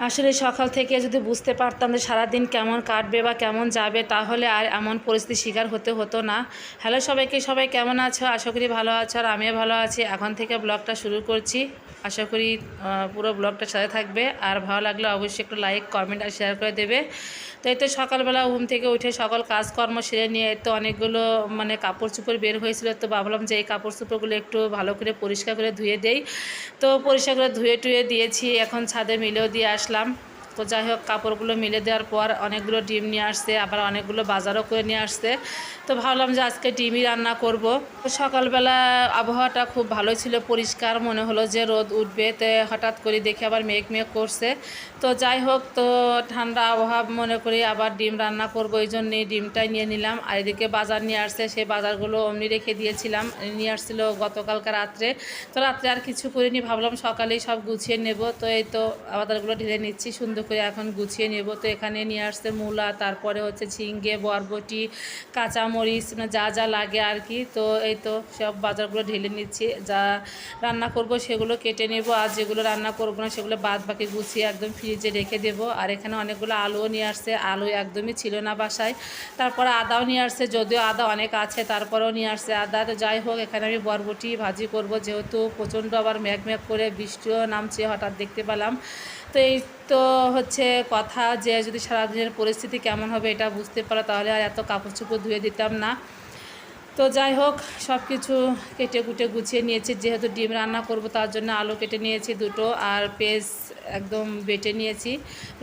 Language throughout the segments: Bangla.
আসলে সকাল থেকে যদি বুঝতে পারতাম যে সারাদিন কেমন কাটবে বা কেমন যাবে, তাহলে আর এমন পরিস্থিতির শিকার হতে হতো না। হ্যালো সবাইকে, সবাই কেমন আছো? আশা করি ভালো আছো, আর আমিও ভালো আছি। এখন থেকে ব্লগটা শুরু করছি। আশা করি পুরো ব্লগটার সাথে থাকবে, আর ভালো লাগলে অবশ্যই একটু লাইক, কমেন্ট আর শেয়ার করে দেবে। তো এই তো সকালবেলা ঘুম থেকে উঠে সকল কাজকর্ম সেরে নিয়ে তো অনেকগুলো কাপড় চোপড় বের হয়েছিল, তো ভাবলাম যে এই কাপড় চোপড়গুলো একটু ভালো করে পরিষ্কার করে ধুয়ে দেই। তো পরিষ্কার করে ধুয়ে টুয়ে দিয়েছি, এখন ছাদে মিলেও দিয়ে আসলাম। তো যাই হোক, কাপড়গুলো মিলে দেওয়ার পর অনেকগুলো ডিম নিয়ে আসছে, আবার অনেকগুলো বাজারও করে নিয়ে আসছে। তো ভাবলাম যে আজকে ডিমই রান্না করব। তো সকালবেলা আবহাওয়াটা খুব ভালো ছিল, পরিষ্কার মনে হলো যে রোদ উঠবে, তো হঠাৎ করে দেখে আবার মেঘ মেঘ করছে। তো যাই হোক, তো ঠান্ডা আবহাওয়া মনে করি আবার ডিম রান্না করব, এই জন্যই ডিমটাই নিয়ে নিলাম। আর এদিকে বাজার নিয়ে আসছে, সেই বাজারগুলো অমনি রেখে দিয়েছিলাম, নিয়ে আসছিল গতকালকে রাত্রে। তো রাত্রে আর কিছু করিনি, ভাবলাম সকালেই সব গুছিয়ে নেব। তো এই তো বাজারগুলো ঢেলে নিচ্ছি সুন্দর করে, এখন গুছিয়ে নেব। তো এখানে নিয়ে আসছে মূলা, তারপরে হচ্ছে ঝিঙ্গে, বরবটি, কাঁচামরিচ, যা যা লাগে আর কি। তো এই তো সব বাজারগুলো ঢেলে নিচ্ছি, যা রান্না করব সেগুলো কেটে নেব, আর যেগুলো রান্না করব না সেগুলো বাদ বাকি গুছিয়ে একদম ফ্রিজে রেখে দেব। আর এখানে অনেকগুলো আলুও নিয়ে আসছে, আলু একদমই ছিল না বাসায়। তারপরে আদাও নিয়ে আসছে, যদিও আদা অনেক আছে তারপরেও নিয়ে আসছে আদা। তো যাই হোক, এখানে আমি বরবটি ভাজি করব, যেহেতু প্রচণ্ড আবার মেঘ করে বৃষ্টিও নামছে হঠাৎ দেখতে পেলাম। তো এই তো হচ্ছে কথা, যে যদি সারাদিনের পরিস্থিতি কেমন হবে এটা বুঝতে পারো, তাহলে আর এত কাপড় চোপড় ধুয়ে দিতাম না। তো যাই হোক, সব কিছু কেটে কুটে গুছিয়ে নিয়েছি, যেহেতু ডিম রান্না করব তার জন্য আলু কেটে নিয়েছি দুটো, আর পেঁয়াজ একদম বেটে নিয়েছি,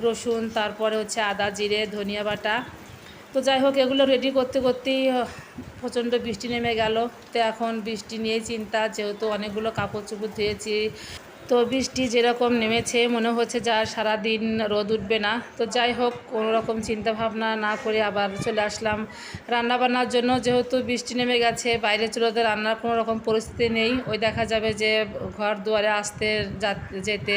রসুন, তারপরে হচ্ছে আদা, জিরে, ধনিয়া বাটা। তো যাই হোক, এগুলো রেডি করতে করতেই প্রচণ্ড বৃষ্টি নেমে গেল। তো এখন বৃষ্টি নিয়েই চিন্তা, যেহেতু অনেকগুলো কাপড় চোপড় ধুয়েছি। তো বৃষ্টি যেরকম নেমেছে মনে হচ্ছে যে আর সারাদিন রোদ উঠবে না। তো যাই হোক, কোনো রকম চিন্তাভাবনা না করে আবার চলে আসলাম রান্নাবান্নার জন্য। যেহেতু বৃষ্টি নেমে গেছে, বাইরে চলে তো রান্নার কোনো রকম পরিস্থিতি নেই। ওই দেখা যাবে যে ঘর দুয়ারে আসতে যেতে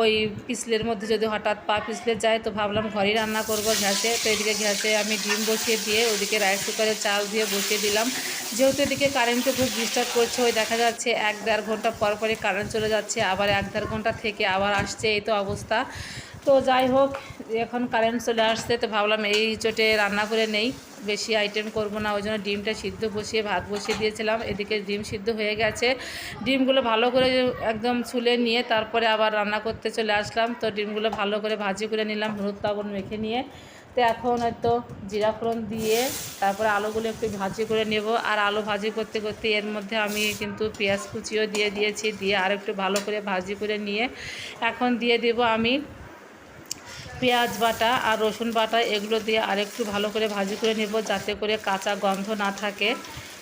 ওই পিছলের মধ্যে যদি হঠাৎ পা পিছলে যায়, তো ভাবলাম ঘরেই রান্না করব গ্যাসে। তো এদিকে গ্যাসে আমি ডিম বসিয়ে দিয়ে ওইদিকে রাইস কুকারে চাল দিয়ে বসিয়ে দিলাম। যেহেতু এদিকে কারেন্টে খুব ডিস্টার্ব করছে, ওই দেখা যাচ্ছে 1-1.5 ঘন্টা পর পরই কারেন্ট চলে যাচ্ছে, আবার 1-1.5 ঘন্টা থেকে আবার আসছে, এই তো অবস্থা। তো যাই হোক, এখন কারেন্ট চলে আসছে, তো ভাবলাম এই চোটে রান্না করে নেই, বেশি আইটেম করব না। ওই জন্য ডিমটা সিদ্ধ বসিয়ে ভাত বসিয়ে দিয়েছিলাম। এদিকে ডিম সিদ্ধ হয়ে গেছে, ডিমগুলো ভালো করে একদম ছুলে নিয়ে তারপরে আবার রান্না করতে চলে আসলাম। তো ডিমগুলো ভালো করে ভাজি করে নিলাম, হলুদ লবণ মেখে নিয়ে। তো এখন হয়তো জিরা ফোড়ন দিয়ে তারপরে আলুগুলো একটু ভাজি করে নেব। আর আলু ভাজি করতে করতে এর মধ্যে আমি কিন্তু পেঁয়াজ কুচিও দিয়ে দিয়েছি, দিয়ে আর একটু ভালো করে ভাজি করে নিয়ে এখন দিয়ে দেব আমি পেঁয়াজ বাটা আর রসুন বাটা, এগুলো দিয়ে আরেকটু ভালো করে ভাজি করে নেব, যাতে করে কাঁচা গন্ধ না থাকে।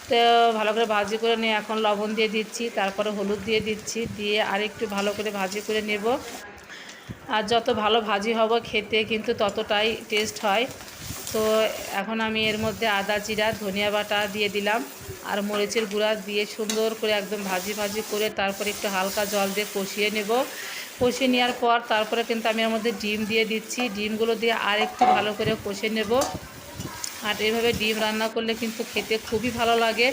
তো ভালো করে ভাজি করে নিয়ে এখন লবণ দিয়ে দিচ্ছি, তারপরে হলুদ দিয়ে দিচ্ছি, দিয়ে আরেকটু ভালো করে ভাজি করে নেব। আর যত ভালো ভাজি হবে খেতে কিন্তু ততটাই টেস্ট হয়। তো এখন আমি এর মধ্যে আদা, জিরা, ধনিয়া বাটা দিয়ে দিলাম, আর মরিচের গুঁড়া দিয়ে সুন্দর করে একদম ভাজি ভাজি করে তারপরে একটু হালকা জল দিয়ে কষিয়ে নেব। কষিয়ে নেওয়ার পর তারপরে কিন্তু আমি এর মধ্যে ডিম দিয়ে দিচ্ছি, ডিমগুলো দিয়ে আর একটু ভালো করে কষে নেব। আর এভাবে ডিম রান্না করলে কিন্তু খেতে খুবই ভালো লাগে।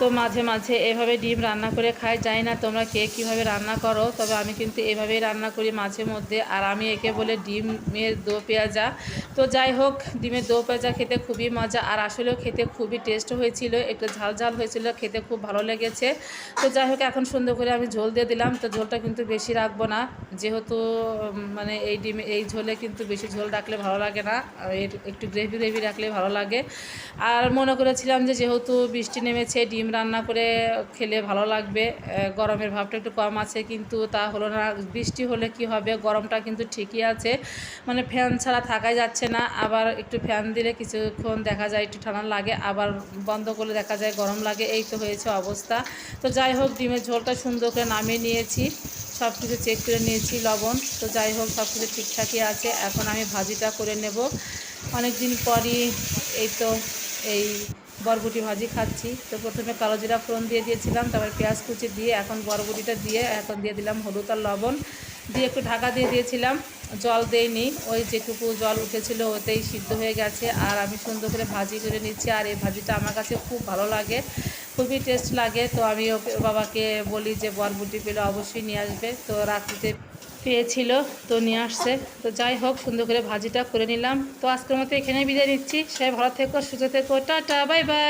তো মাঝে মাঝে এভাবে ডিম রান্না করে খাই, জানি না তোমরা কে কীভাবে রান্না করো, তবে আমি কিন্তু এভাবেই রান্না করি মাঝে মধ্যে। আর আমি একে বলে ডিমের দো পেঁয়াজা। তো যাই হোক, ডিমের দো পেঁয়াজা খেতে খুবই মজা, আর আসলেও খেতে খুবই টেস্ট হয়েছিল, একটু ঝাল ঝাল হয়েছিল, খেতে খুব ভালো লেগেছে। তো যাই হোক, এখন সুন্দর করে আমি ঝোল দিয়ে দিলাম। তো ঝোলটা কিন্তু বেশি রাখবো না, যেহেতু এই ডিমে এই ঝোলে কিন্তু বেশি ঝোল রাখলে ভালো লাগে না, একটু গ্রেভি গ্রেভি রাখলে ভালো লাগে। আর মনে করেছিলাম যে যেহেতু বৃষ্টি নেমেছে, ডিম রান্না করে খেলে ভালো লাগবে, গরমের ভাবটা একটু কম আছে, কিন্তু তা হলো না। বৃষ্টি হলে কি হবে, গরমটা কিন্তু ঠিকই আছে, ফ্যান ছাড়া থাকাই যাচ্ছে না। আবার একটু ফ্যান দিলে কিছুক্ষণ দেখা যায় একটু ঠান্ডা লাগে, আবার বন্ধ করলে দেখা যায় গরম লাগে, এই তো হয়েছে অবস্থা। তো যাই হোক, ডিমের ঝোলটা সুন্দর করে নামিয়ে নিয়েছি, সব কিছু চেক করে নিয়েছি লবণ। তো যাই হোক, সব কিছু ঠিকঠাকই আছে, এখন আমি ভাজিটা করে নেব। অনেক দিন পরই এই তো এই বরবটি ভাজি খাচ্ছি। তো প্রথমে কালো জিরা ফোড়ন দিয়ে দিয়েছিলাম, তারপর পেঁয়াজ কুচি দিয়ে এখন বরবটিটা দিয়ে এখন দিয়ে দিলাম হলুদ আর লবণ দিয়ে একটু ঢাকা দিয়ে দিয়েছিলাম, জল দেইনি, ওই যেটুকু জল উঠেছিল ওতেই সিদ্ধ হয়ে গেছে। আর আমি সুন্দর করে ভাজি করে নিচ্ছি, আর এই ভাজিটা আমার কাছে খুব ভালো লাগে, খুবই টেস্ট লাগে। তো আমি বাবাকে বলি যে বরবটি পেলে অবশ্যই নিয়ে আসবে। তো রাত্রিতে পেয়েছিল, তো নিয়ে আসছে। তো যাই হোক, সুন্দর করে ভাজিটা করে নিলাম। তো আজকের মতো এখানেই বিদায় নিচ্ছি। সবাই ভালো থেকো, সুস্থ থেকো, টাটা, বাই বাই।